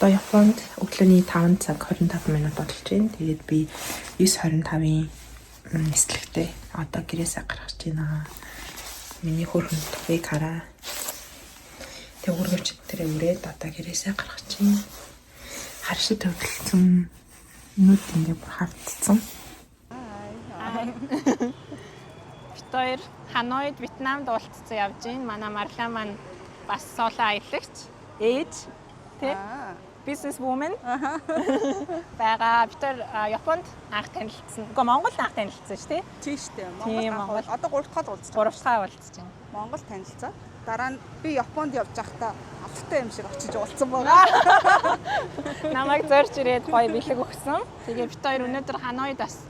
Одоо Японд өглөөний 5 цаг 25 минут болж байна. Тэгээд би 9:25-ийн нислэгтээ одоо гэрээсээ гаргаж байна. Миний хөрхөн төвийг хараа. Тэг үргэлж тэрэ үрээд одоо гэрээсээ гаргаж байна. Харшид төвлөлцөн нүд ингээ бүр хавтцсан. Битээр Ханоид Вьетнамд уулзсан явж байна. Манай Марлаа маань бас соло аялагч. Ээж тий business woman байгаа. Битээр Японд анх танилцсан. Үгүй Монголд анх танилцсан шүү дээ. Тийм шүү дээ. Монгол одоо 3 дахь уулзсан. 3 дахь уулзсан чинь. Монгол танилцсан. Дараа нь би Японд явж байхдаа алфтай юм шиг очиж уулзсан байгаа. Намайг зорж ирээд гоё бэлэг өгсөн. Тэгээ бит хоёр өнөөдөр Ханоид бас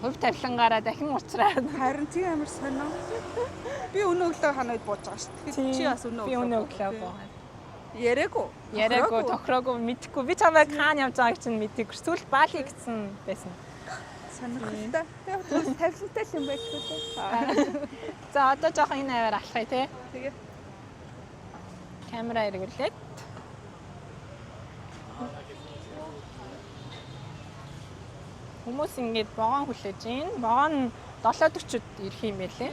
хөв тавилангаараа дахин уулзраад. Харин тийм амар сонио. Би өнөө өглөө Ханоид бууж байгаа шүү дээ. Чи бас өнөө би өнөө өглөө буугаад. Яриаггүй тохироогүй мэдхгүй. Би чамайг хаана явж байгааг чинь мэдээгүй. Сүүл Бали гэсэн байсан. Сонирхолтой. Тэгээ тавилантай юм байлгүй дээ. За одоо жоохон энэ аваар алхая тий. Тэгээ. Камера эргүүлээд. Хүмүүс ингэж вагон хүлээж гин. Вагон 7:40-д ирэх юм байлээ.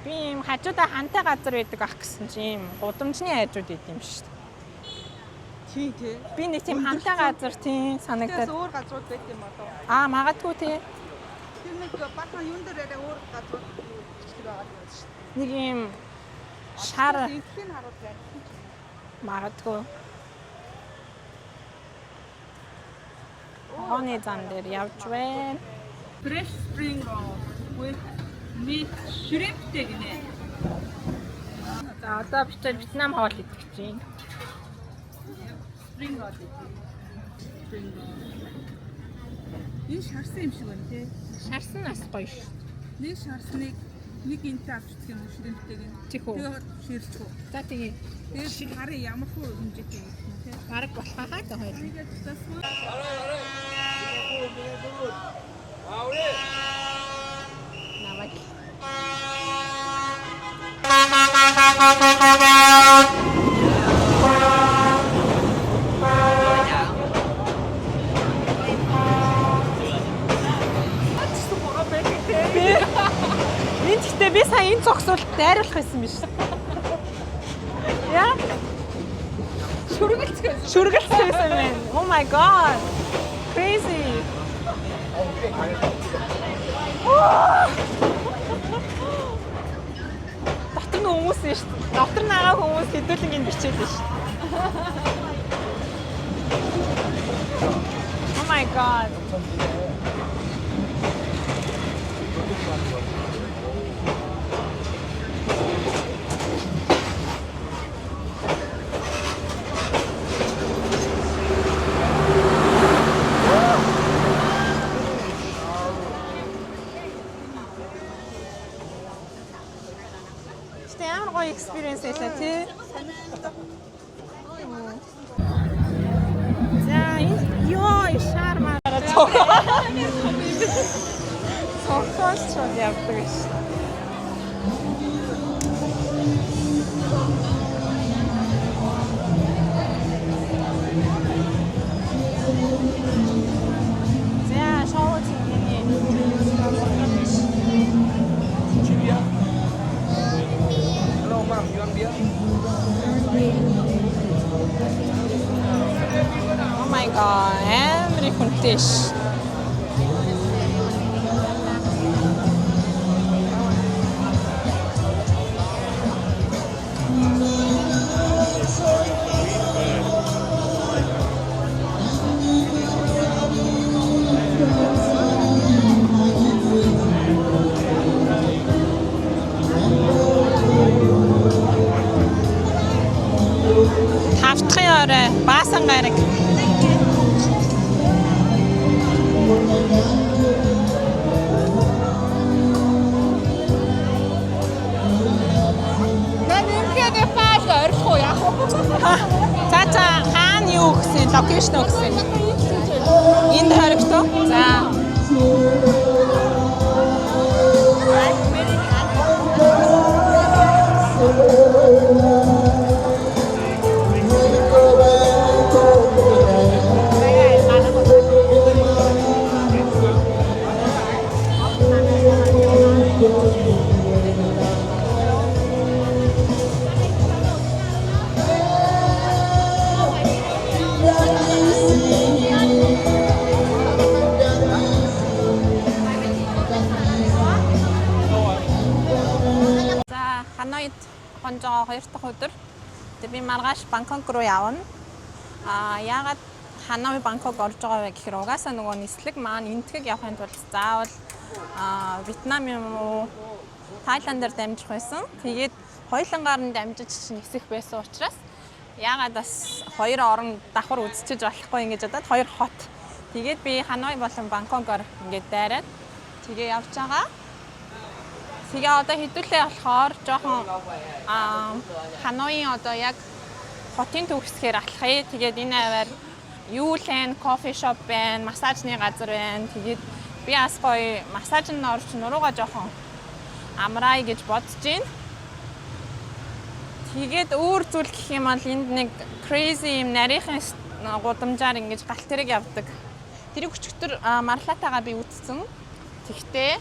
Би юм хажуудаа хантай газар байдаг ах гэсэн чи юм гудамжны хайжууд идэв юм шүү дээ. Тий. Би нэг тийм хантай газар тийм санагдаад. Өөр газрууд байт юм болов. Магадгүй тий. Тэр нэг бахан юун дээр арай өөр газрууд бичлэг байгаа юм шүү дээ. Нэг юм шар эвлэлийн харуул байна. магадгүй. Оны зан дээр явж байна. Fresh spring roll with meat shrimpтэй гинэ. За одоо бид Вьетнам хоол идэх чинь. Spring roll идэх. Энэ шарсан юм шиг байна тий. Шарсан нас гоё шүү. Нэг шарсныг нэг интээ авчихдаг юм ширэмтэйг нь. Тих үү. Тэгээ ширчгүй. За тэгээ. Тэгээ шиг хараа ямар хөө хэмжээтэй юм тий. Бараг болохоо та хоёр. Тэгээд тасгүй. Намайг. Эндтэй би сая энэ зогсуулт дайруулах байсан биш. Яа? Шүргэлцсэн байна. Oh my god. Crazy. Дотор нь хүмүүс нь шүү дээ. Дотор нагаа хүмүүс хэдүүлэн ингэ бичээд байна шүү. Oh my god. Ямар гоё experience байлаа тий. За ёо шармаараа цогцолч явдаг ш. За шоуч гинэ. Oh my god, every хүнтэйш. Тавтахын орой баасан гараг. Нэмхэнэ пааш орхоо яах вэ? За хаана юу гэсэн локейшн өгсөн. Энд хоригдоо. За. 2 дахь өдөр. Тэгээ би маргааш Бангкок руу явна. Яагаад Ханой Бангкок орж байгаа вэ гэхээр угаасаа нөгөө нислэг маань энтгэг явахын тулд заавал Вьетнам юм уу Тайландаар дамжих байсан. Тэгээд хоёулангаар нь дамжиж нисэх байсан учраас яагаад бас 2 орон давхар үзчихэж болохгүй ингэж бодоод 2 хот. Тэгээд би Ханой болон Бангкокоор ингээд дайраад тэгээ явж байгаа. Тэгээ одоо хэдүүлээ болохоор жоохон Ханоийн одоо яг хотын төгсгөр алхахыг. Тэгээд энэ аваар Юлэн кофе шоп байна, массажны газар байна. Тэгээд би бас гоё массажнд орж нуруугаа жоохон амраа гэж бодож байна. Тэгээд өөр зүйл гэх юм бол энд нэг crazy юм нарийнхан гудамжаар ингэж галт тэрэг явдаг. Тэрийг өчигдөр марлатагаа би үзсэн. Тэгтээ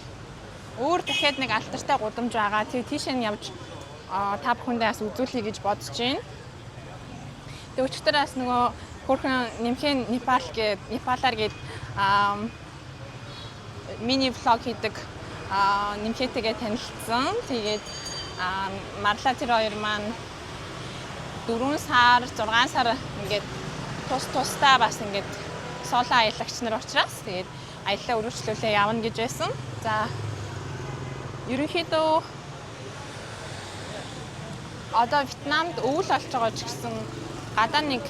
өөр дахиад нэг алтартай гудамж байгаа. Тэгээ тийшээ нь явж та бүхэндээ бас үзүүлэе гэж бодож байна. Тэгээ өчигдөр бас нөгөө хөрхэн нэмхэн Непалаар гээд мини влог хийдэг нэмхээтэйгээ танилцсан. Тэгээд марлаа тэр хоёр маань 4 сар 6 сар ингээд тусдаа бас ингээд соло аялагч нар учраас тэгээд аяллаа өргөжлүүлээ явна гэж байсан. За ерөнхийдөө одоо Вьетнамд өвөл болж байгаа ч гэсэн гадаа нэг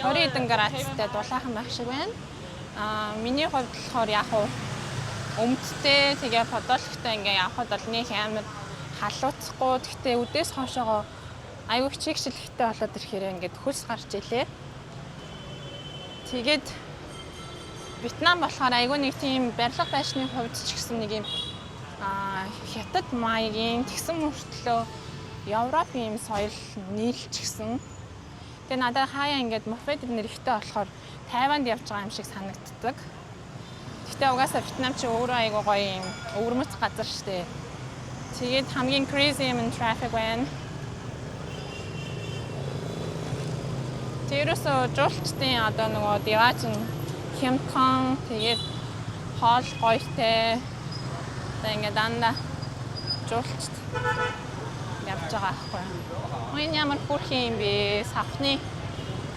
20 хэдэн градустай дулаахан байх шиг байна. Миний хувьд болохоор яг өмдтэй тэгээ фотологтой ингээ явхад бол нэг амар халууцахгүй. Гэхдээ үдээс хоошоогоо аюу хичээгчлэгтэй болоод ирэхээр ингээд хөлс гарч илээ. Тэгээд Вьетнам болохоор аюу нэг тийм барилга байшны хувьд ч гэсэн нэг юм хятад маягийн тэгсэн мөртлөө Европын юм соёл нийлж гисэн. Тэгээ надад хаяа ингээд мофед нэр ихтэй болохоор Тайванд явж байгаа юм шиг санагддаг. Гэхдээ угаасаа Вьетнам чи өөрөө аюу гоё юм өвөрмөц газар штэ. Тэгээд хамгийн crazy юм traffic байна. Тэрөөсөө жуулчдын одоо нөгөө диваач нь хямдхан тэгээд хоол гоётэй. Тэгээ ингээд дандаа жуулчд явж байгаа байхгүй. Мөн ямар хүрхий юм бэ? Савхны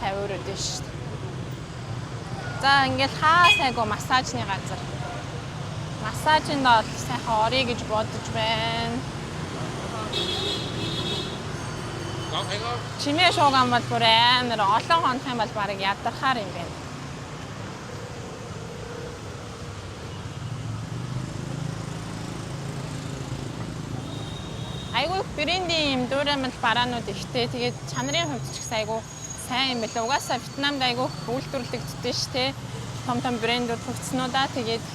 50 өрөөд нь шүү дээ. За ингээд хаа сайгүй массажны газар. Массажинд бол сайхан орё гэж бодож байна. Чимээ шууган бол бүр амар олон хоног юм бол барыг ядархаар юм байна. Айгуу брендийн юм дуураймал бараанууд ихтэй. Тэгээд чанарын хувьд ч гэсэн айгуу сайн юм байна. Угаасаа Вьетнамд айгуу үйлдвэрлэгддэг шүү дээ. Том брэндүүд хөгжснүүдаа тэгээд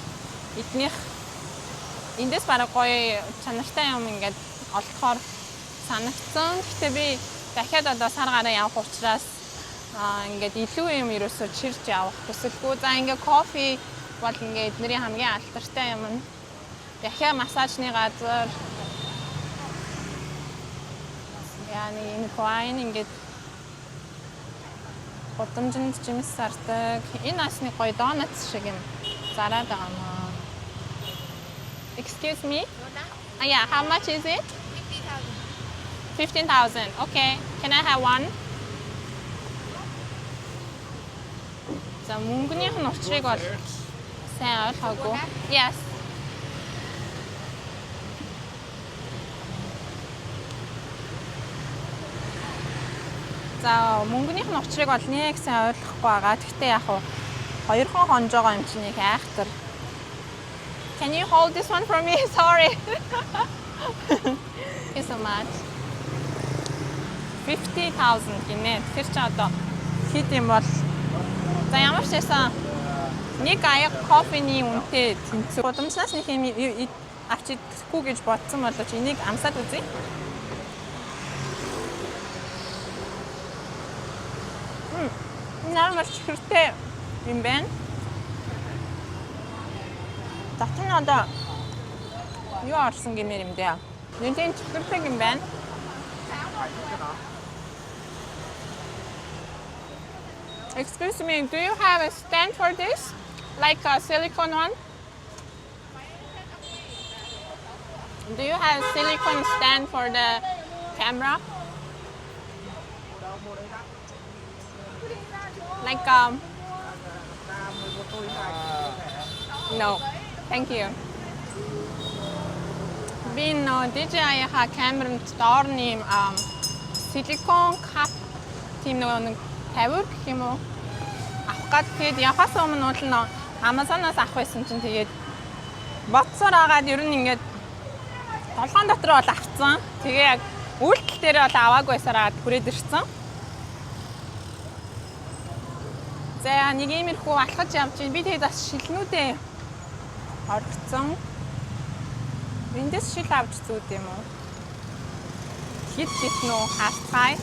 эднийх эндээс бараг гоё чанартай юм ингээд олдохоор санагдсан. Гэхдээ би дахиад одоо сар гараа явах учраас ингээд илүү юм ерөөсөө чирж явах хүсэлгүй. За ингээд кофе бол ингээд эднэрийн хамгийн алдартай юм. Дахиад массажны газар яаны энэ коин ингээд гудамжинд жимс сардаг. Энэ асны гоё донатс шиг юм зараад байгаа маа. Excuse me? Yeah, how much is it? 15,000. Okay. Can I have one? За мөнгөнийх нь учрыг бол сайн ойлгоогүй. Yes. За мөнгөнийх нь учрыг бол нэг сайн ойлгохгүй байгаа. Гэхдээ яг хоёрхан хонж байгаа юм чинь нэг айхтар. Can you hold this one for me? Sorry. Thank you so much. 50,000 гинэ. Тэр чи одоо хэд юм бол за ямар ч байсан нэг аяг кофений үнэтэй тэнцүү. Гудамжнаас нэг юм авчихгүй гэж бодсон болооч энийг амсаад үзье. Ямар чихэртэй юм бэ? Татна одоо юу орсон гэмээр юм дээ. Нэнтэн чихэртэй юм байна. Excuse me, do you have a stand for this? Like a silicone one? Do you have a silicone stand for the camera? Like no. Thank you. Би DJI-ха камеранд доорны силикон кап тийм нэг 50 гэх юм уу авах гад тэгээд явахаас өмнө бол Amazon-аас авах байсан чинь тэгээд боцсоор агаад ер нь ингээд толгоон дотор бол авцсан. Тэгээ яг үйлдэл дээр бол аваагүйсаар агаад хүрээд ирсэн. За нэг иймэрхүү алхаж явж байна. Би тэгээд бас шилнүүдээ оргицсан. Эндээс шил авч зүүд юм уу? Хит нөө хастай.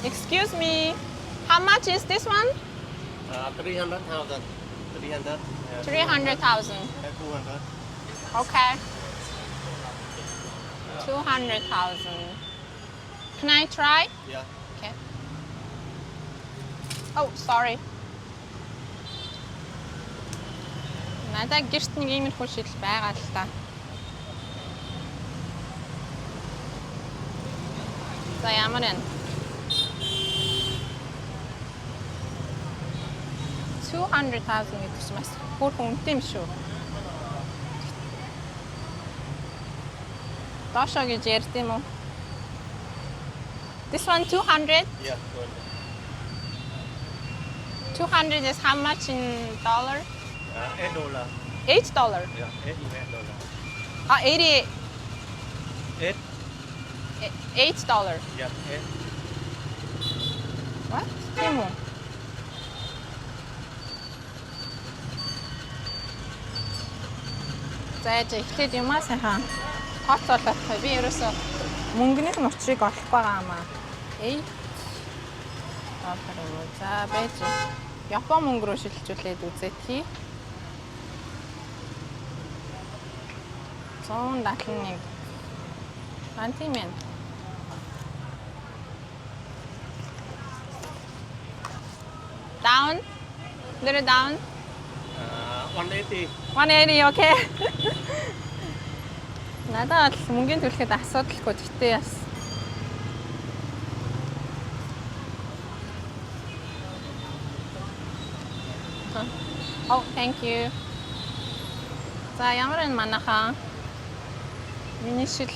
Excuse me. How much is this one? 300,000. 300. 300,000. 200. Okay. 200,000. Can I try? Yeah. Okay. Oh, sorry. Надад гэрт нэг иймэрхүү шил байгаа л та. За ямар вэ? 200,000 гэдэг чинь бас бүр үнэтэй юм шүү. Доошоо гэж ярьд юм уу? This one 200? Yeah. 200 is how much in dollar? $8. $8? Yeah, $8. Ah, 80. $8. $8. Yeah, What? Тийм үү? За ихтэй юмаа сайхан тооцоолох. Би ерөөсөө мөнгөний учрыг олох байгаа юм аа. $8. За байж. Япон мөнгө рүү шилжүүлээд үзээхий. 171 сантим байна. Down? Little down? 180. 180, okay. Надад бол мөнгөний төлөхөд асуудалгүй гэхдээ бас. Oh, thank you. За ямар энэ манайхаа миний шил.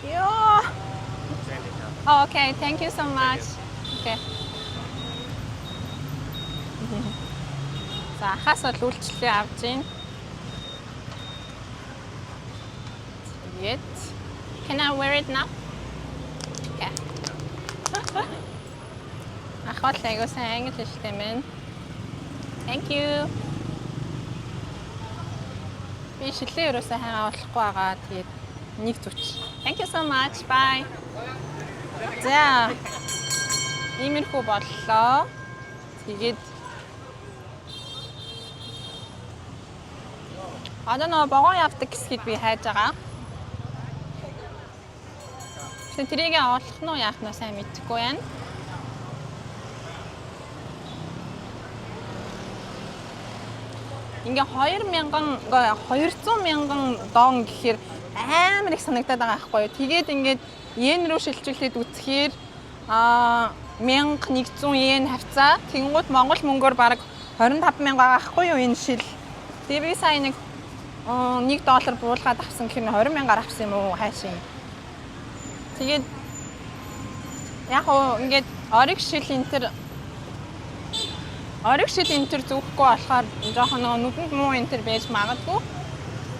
Ёо. Oh, okay, thank you so much. Okay. За хас бол үйлчлэлээ авч гин. Тэгээд can I wear it now? Okay. Ахвал айгуу сайн англи хэлтэй мэн. Thank you. Би шилээ өрөөсөө хайгаа болохгүй байгаа. Тэгээд нэг зүч. Thank you so much. Bye. За. Иймэрхүү боллоо. Тэгээд одоо нөө богоон явдаг хэсгийг би хайж байгаа. Тэгсэн тэрийг олох нь яах нь сайн мэдэхгүй байна. Ингээ 200,000 дон гэхээр амар их санагдаад байгаа байхгүй юу. Тэгээд ингээд йен рүү шилжүүлээд үтхээр 1100 йен хавцаа. Тэнгууд Монгол мөнгөөр бараг 25,000 байгаа байхгүй юу энэ шил. Тэгээ би сая нэг $1 буулгаад авсан гэхээр 20,000-аар авсан юм уу хайшин. Тэгээд яг уу ингээд ориг шил энтер зүүхгүй болохоор жоохон нүдэнд муу энтер байж магадгүй.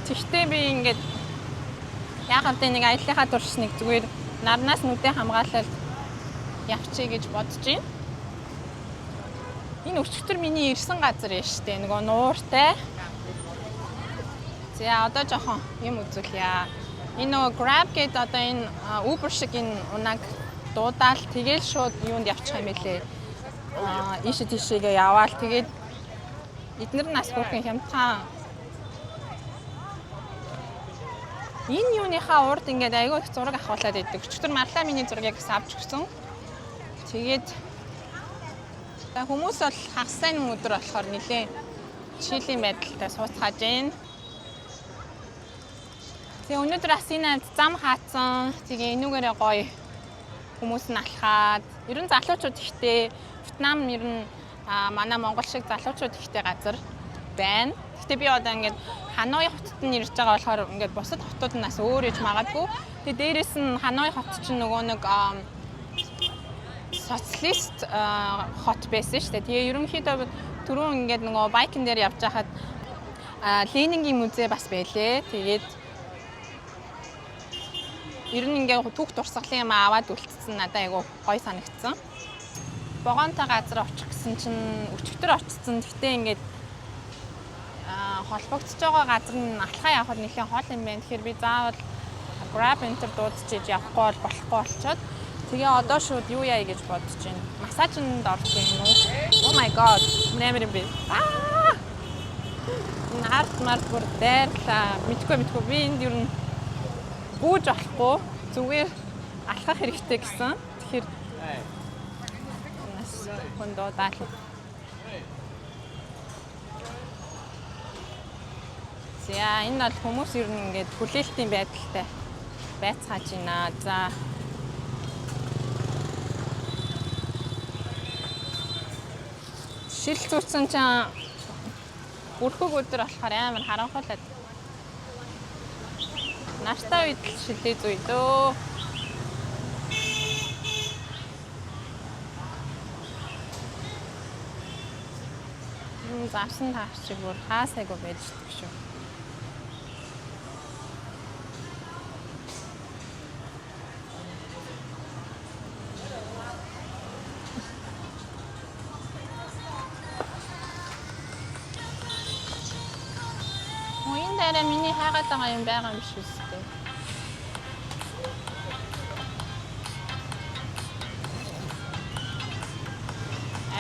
Тэгтээ би ингээд яг хэвдээ нэг аяллахаа турш нэг зүгээр нарнаас нүдээ хамгаалаад явчих гэж бодож байна. Энэ өчигдөр миний ирсэн газар юм шүү дээ. Нөгөө нууртай. За одоо жоохон юм үзүүлье. Энэ нөгөө Grab гэдэг одоо энэ Uber шиг энэ унаг дуудаал тэгэл шууд юунд явчих юм бэлээ. Ийш тийшээгээ яваал тэгээд эднэр нас бүрхэн хямдхан энэ юуныхаа урд ингээд айгүй их зураг авахлаад идэг. Өчигдөр марлаа миний зургийг авч өгсөн. Тэгээд хүмүүс бол хагас сайн өдөр болохоор нэлээ чилийн байдалтай сууцгааж байна. Тэгээ өнөөдөр бас энэ зам хаацсан. Тэгээ энүүгээрээ гоё хүмүүс нь алхаад. Ер нь залуучууд ихтэй Вьетнам ер нь манай Монгол шиг залуучууд ихтэй газар байна. Гэтэ би одоо ингээд Ханой хотод нь ирж байгаа болохоор ингээд бусад хотууднаас өөр иж магадгүй. Тэгээ дээрэс нь Ханой хот чинь нөгөө нэг социалист хот байсан шүү дээ. Тэгээ ерөнхийдөө түрүүн ингээд нөгөө байкн дээр явж байхад Ленингийн музей бас байлээ. Тэгээд ер нь ингээд түүх дурсгалын юм аваад үлдсэн надад айгу гоё санагдсан. Богоонтой газар очих гэсэн чинь өчигдөр очсон. Гэтэ ингээд холбогдож байгаа газар нь алхаа явахад нэлээд хол юм байна. Тэгэхээр би заавал Grab Enter дуудчихж явахгүй болохгүй болчиход тэгээ одоо шууд юу яа гэж бодож байна. Массажинд орох юм уу? Oh my god. Нэмэр би. Нарт бүр дайрлаа. Мэдгүй би энд ер нь бууж болохгүй. Зүгээр алхах хэрэгтэй гэсэн. Тэгэхээр хондоо даал. За энэ бол хүмүүс ер нь ингээд хүлээлтийн байдалтай байцгааж байна. За шил зүүцэн чинь бүрхэг өдөр болохоор амар харанхуулаад. Нартай үед л шилээ зүй дөө. Завсан таарч бүр хаасайгүй байж байгаа шүү. Арай миний хайгаад байгаа юм байгаа юм биш үстэй.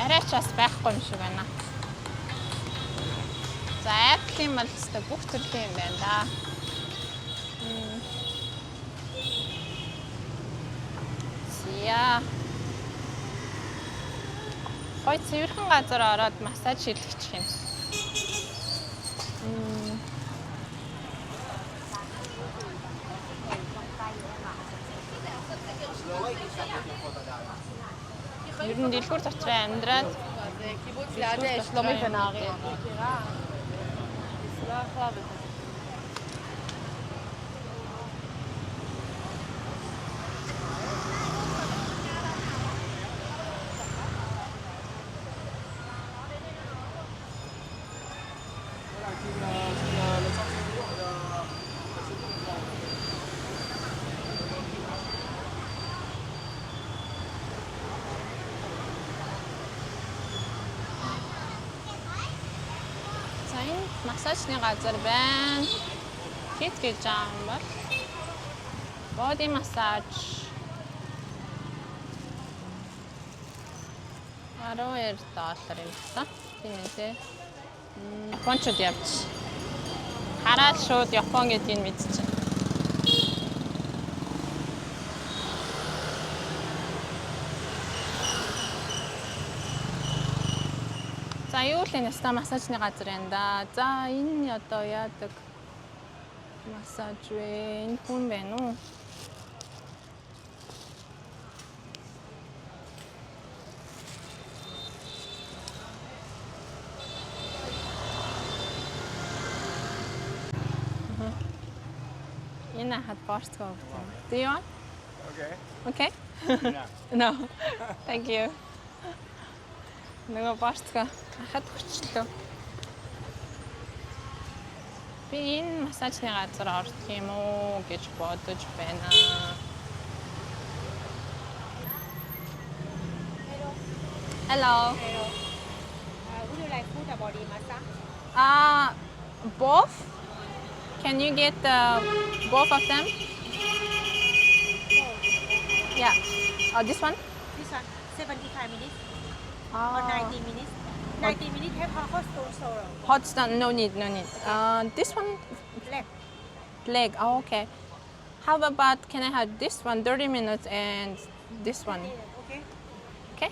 Арай ч бас байхгүй юм шиг байна. За Apple юм бол өстэй бүх төрлийн юм байна да. Зя. Хой цэвэрхэн газар ороод массаж хийлгчих юм. Ер нь дэлгүүр цочрын амьдраад массажны газар байна. Хит гэж байгаа юм бол body massage. $12 юм байна. Тийм ээ. Япончууд явж. Хараад шууд Япон гэдгийг мэдчихэв. За юу л энэ ста массажны газар юм да. За энэ одоо яадаг массаж вэ? Энэ хүн байна уу? Энэ хад борцгоо. Do you want? Okay. No. Thank you. Нөгөө борцгоо хад хүчлээ. Би энэ массажны газар орох юм уу гэж бодож байна. Hello. Would you like full body massage? Both? Can you get both of them? Yeah. This one? This one, 75 minutes Oh. or 90 minutes. 90 minutes have hot stone. Hot stone? No need. This one? Leg. Oh, okay. How about, can I have this one, 30 minutes, and this one? Okay. Okay.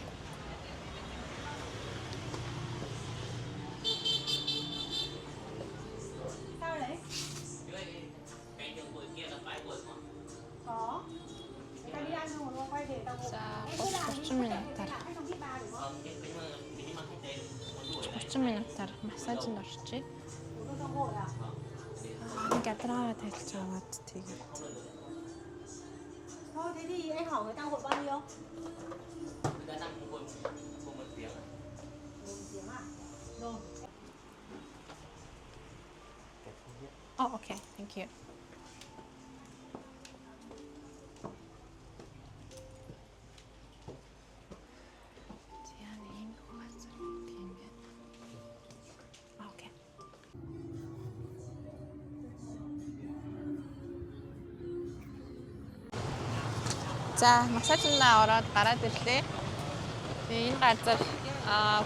За 30 минутаар 30 минутаар массажинд орчих. Гадраа тавьж аваад тэгээд Oh, okay. Thank you. Okay. За, массажиндаа ороод гараад ирлээ. Тэгээ энэ газар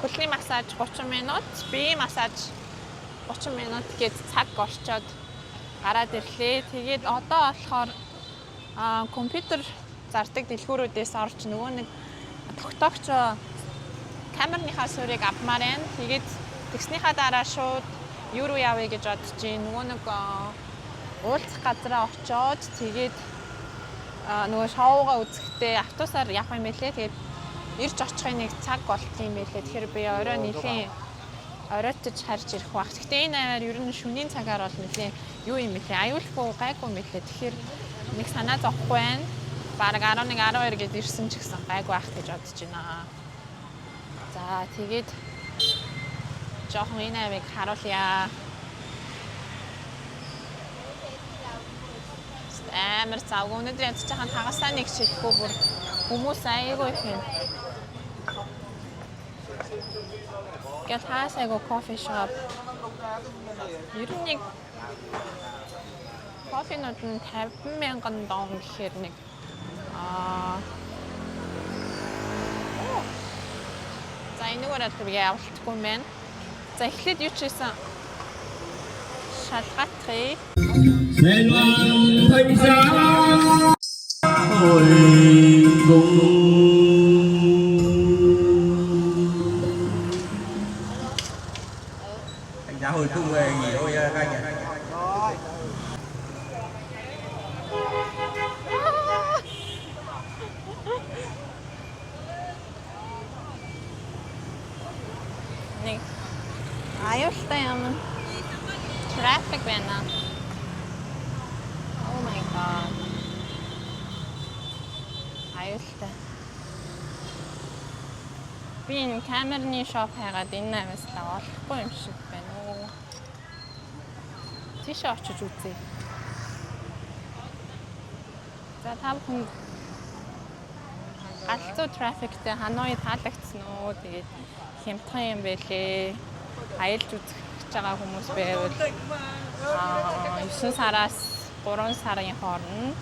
хөлний массаж 30 минут, биеийн массаж 30 минут гээд цаг орчоод гараад ирлээ. Тэгээд одоо болохоор компьютер зардаг дэлгүүрүүдээс орж нөгөө нэг тогтоогч камерныхаа суурийг авмаар байна. Тэгээд тэгснийхаа дараа шууд юу руу явъя гэж бодож байна. Нөгөө нэг уулзах газараа очоод тэгээд нөгөө шоугаа үзэхдээ автобусаар явах юм байлээ. Тэгээд ирж очихын нэг цаг болтго юм байлээ. Тэгэхээр би орой нэлийн оройтож харж ирэх баг. Гэхдээ энэ аймаар ер нь шөнийн цагаар бол нэлийн юу юм бэлээ. Аюулгүй гайгүй юм бэлээ. Тэгэхээр нэг санаа зовхгүй байна. Бараг 11 12 гээд ирсэн ч гэсэн гайгүй байх гэж бодож байна. За тэгээд жоохон энэ аймыг харуулъя. Амар цааг өнөдөр ядчих хаан хагасаа нэг шилэхгүй бүр хүмүүс айгүй их юм. Гэт хаасайгүй кофе шоп. Ер нь нэг кофенууд нь 50,000 дон гэхээр нэг за энэгээр л явуулчихгүй юм байна. За эхлээд юу ч хийсэн шалгаатрий. Anh đã hồi cung về nghỉ thôi các anh ạ. Нэг аюултай юм. Traffic байна. Oh my god. Аюултай. Би энэ камерны шоп хайгаад энэ наймаас л олохгүй юм шиг байна уу. Тийш очиж үзье. За та бүхэн галзуу трафиктэй Ханой таалагдсан уу? Тэгээд хямдхан юм байлээ. Аялж үзэх гэж байгаа хүмүүс байвал 9 сараас 3 сарын хооронд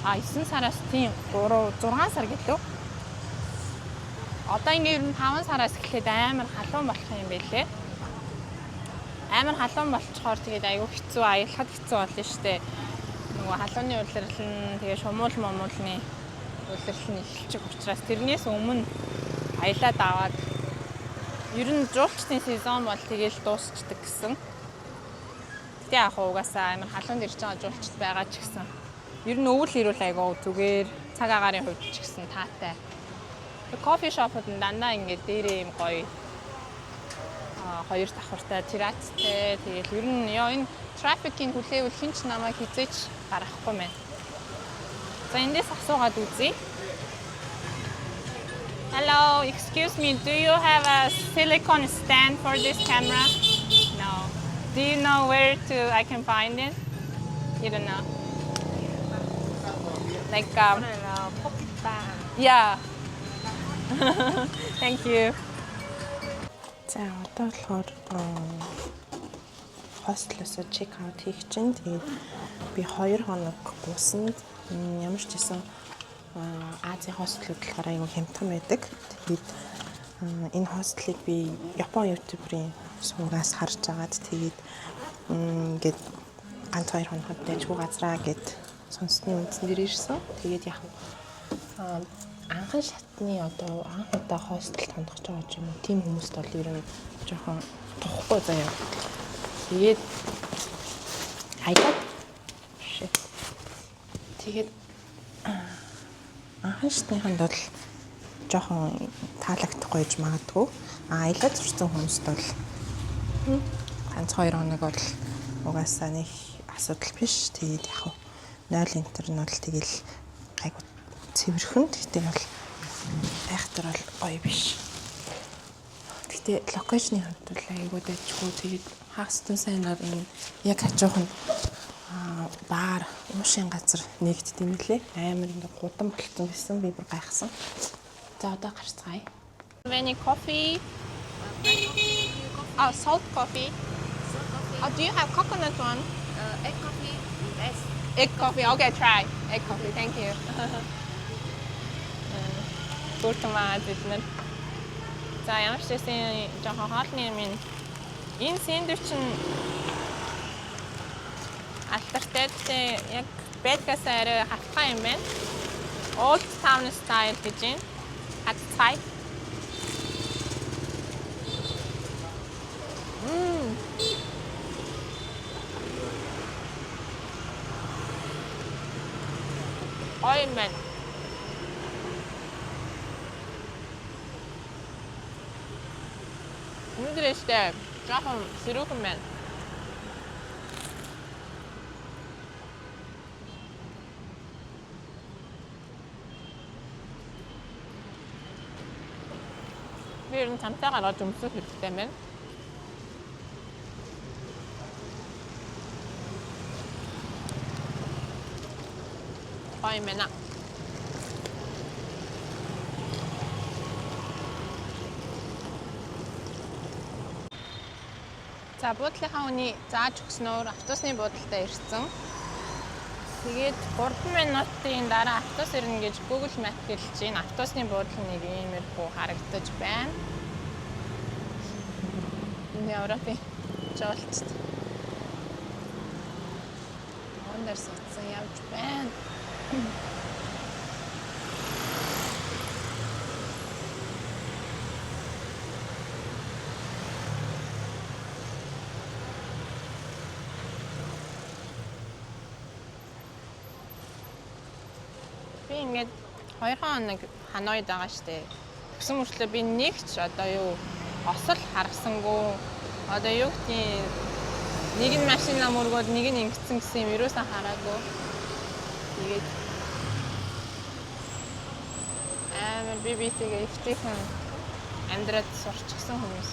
9 сараас тийм 6 сар гэлөө. Одоо ингээ ер нь 5 сараас эхлээд амар халуун болох юм байлээ. Амар халуун болчхоор тэгээд аюу хэцүү аялахад хэцүү болно штэ. Нөгөө халууны улирал нь тэгээ шумуул момуулны улирал нь эхэлчих учраас тэрнээс өмнө аялаад аваад ер нь жуулчдын сезон бол тэгээл дуусчдаг гэсэн. Гэтэ яг угаасаа амар халуунд ирж байгаа жуулчд байгаа ч гэсэн ер нь өвөл ирүүл айгаа зүгээр цаг агарын хувьд ч гэсэн таатай. Кофе шопууд нь дандаа ингээд дээрээ юм гоё хоёр давхартай террастай тэгэл ер нь энэ трафикийн хүлээвэл хинч намайг хизээч гаргахгүй мэн. За эндээс асуугаад үзье. Hello, excuse me, do you have a silicone stand for this camera? No. Do you know where I can find it? You don't know. Like yeah. Thank you. За одоо болохоор хостлосоо чек аут хийх чинь тэгээд би 2 хоног буусанд ямар ч гэсэн Азийн хостлууд болохоор аюу хямдхан байдаг. Тэгээд энэ хостлыг би Япон ютуберийн суугаас харж агаад тэгээд ингээд ганц 2 хоногт дэжгүй газраа гэд сонссны үндсэн дээр ирсэн. Тэгээд яг анхан шатны одоо анх удаа хостел тондох гэж байгаа юм уу? Тим хүмүүст бол ер нь жоохон тухгүй заяа. Тэгээд тэгээд Баахан шатныханд бол жоохон таалагдахгүй гэж магадгүй. Аялал зурсан хүмүүст бол ганц 2 хоног бол угаасаа нэг асуудал биш. Тэгээд яг 0 энтер нь бол тэгэл айгу цэвэрхэн. Тэгтээ бол айхтар бол гоё биш. Тэгтээ локейшны хувьд бол айгу дэжгүй. Тэгээд хагастай сайн энэ яг хажуухан баар уушин газар нэгддэг юм лээ. Амар ингээ гудан болцсон гэсэн би бүр гайхсан. За одоо гарцгаая. Any coffee? Oh, salt coffee. Oh, do you have coconut one? Egg coffee. Yes. Egg coffee. Okay, try. Egg coffee. Thank you. Бүртмаа зэднэр. За ямар ч гэсэн жоохон хоолны юм энэ сэндвич нь альтернатив яг бэдгээс арай хатгай юм байна. Old Town style гэж байна. Хатгай. Ой мен. Үнэрэстэй жоохон сэрүүхэн байна. Би ер нь тамтай гараад өмсөх хэрэгтэй байна. Ой мена. За буудлынхаа үний зааж өгснөөр автобусны буудалтай ирсэн. Тэгээд 3 минутын дараа автобус ирнэ гэж Google Map хэлж байна. Автобусны буудал нэг иймэрхүү харагдаж байна. Энэ Европын жолчд. Ондэр суудсан явж байна. Би ингээд 2 хоног Ханоид байгаа штэ. Тэгсэн мөрчлөө би нэг ч одоо юу осол харгасангүй. Одоо юу гэдэг нэг нь машина мөргөөд нэг нь ингэсэн гэсэн юм ерөөсөө хараагүй. Тэгээд би битэйгээ ихтэйхэн амьдраад сурчсан хүмүүс.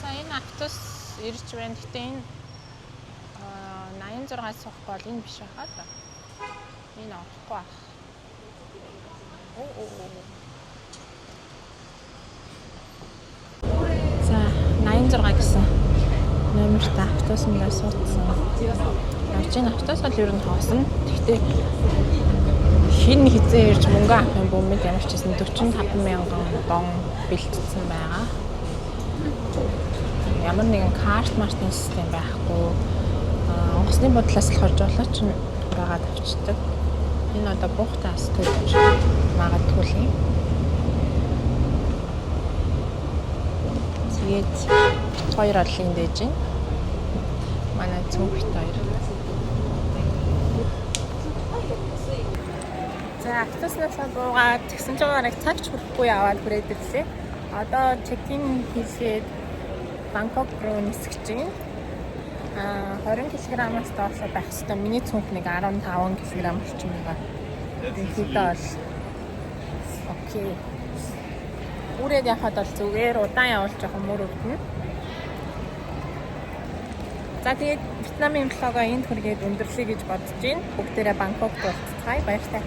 За энэ автобус ирж байна. Гэтэ энэ 86 суухгүй бол энэ биш байхаа да. Энэ авахгүй байх. За 86 гэсэн номертай автобусндаа суудсан. Явж энэ автобус бол ер нь хоосон. Гэхдээ хин хизээ ирж мөнгө авах юм бомбид ямар ч гэсэн 45,000 дон бэлтгэсэн байгаа. Ямар нэгэн карт мартын систем байхгүй. Онгоцны бодлоос л хорж олоо ч байгаа тавьчихдаг. Энэ одоо буухтаас төлж магадгүй юм. Тэгээд хоёр орлын дэж байна. Манай цөөхт хоёр. За автобуснаас буугаад тэгсэн чигээр цаг ч хүрэхгүй яваад хүрээд ирлээ. Одоо чекин хийгээд Бангкок руу нисэж байна. 20 кг-аас доош байх хэвээр миний цүнх нэг 15 кг орчим байгаа. Тэгэхдээ бол окей. Үрээд явахад бол зүгээр удаан явуулж байгаа мөр өвдөн. За тэгээд Вьетнамын влогоо энд хүргээд өндөрлөе гэж бодож байна. Бүгдээрээ Бангкокт уулзцгаая. Баяртай.